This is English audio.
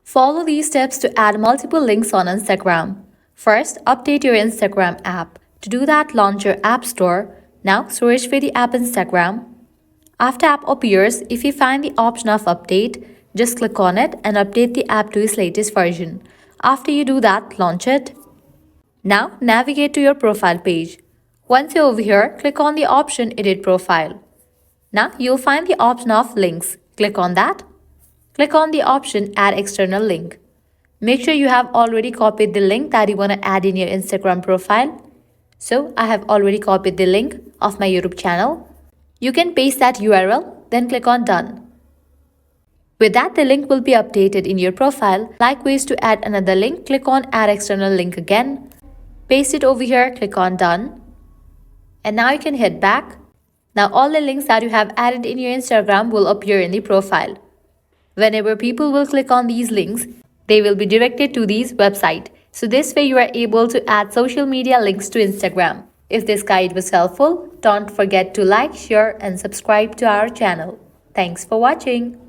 Follow these steps to add multiple links on Instagram. First, update your Instagram app. To do that, launch your App Store. Now, search for the app Instagram. After app appears, if you find the option of update, just click on it and update the app to its latest version. After you do that, launch it. Now, navigate to your profile page. Once you're over here, click on the option Edit Profile. Now, you'll find the option of Links. Click on that. Click on the option Add External Link. Make sure you have already copied the link that you want to add in your Instagram profile. So, I have already copied the link of my YouTube channel. You can paste that URL, then click on Done. With that, the link will be updated in your profile. Likewise, to add another link, click on Add External Link again. Paste it over here, click on Done. And now you can head back. Now all the links that you have added in your Instagram will appear in the profile. Whenever people will click on these links, they will be directed to these website. So this way you are able to add social media links to Instagram. If this guide was helpful, don't forget to like, share and subscribe to our channel. Thanks for watching.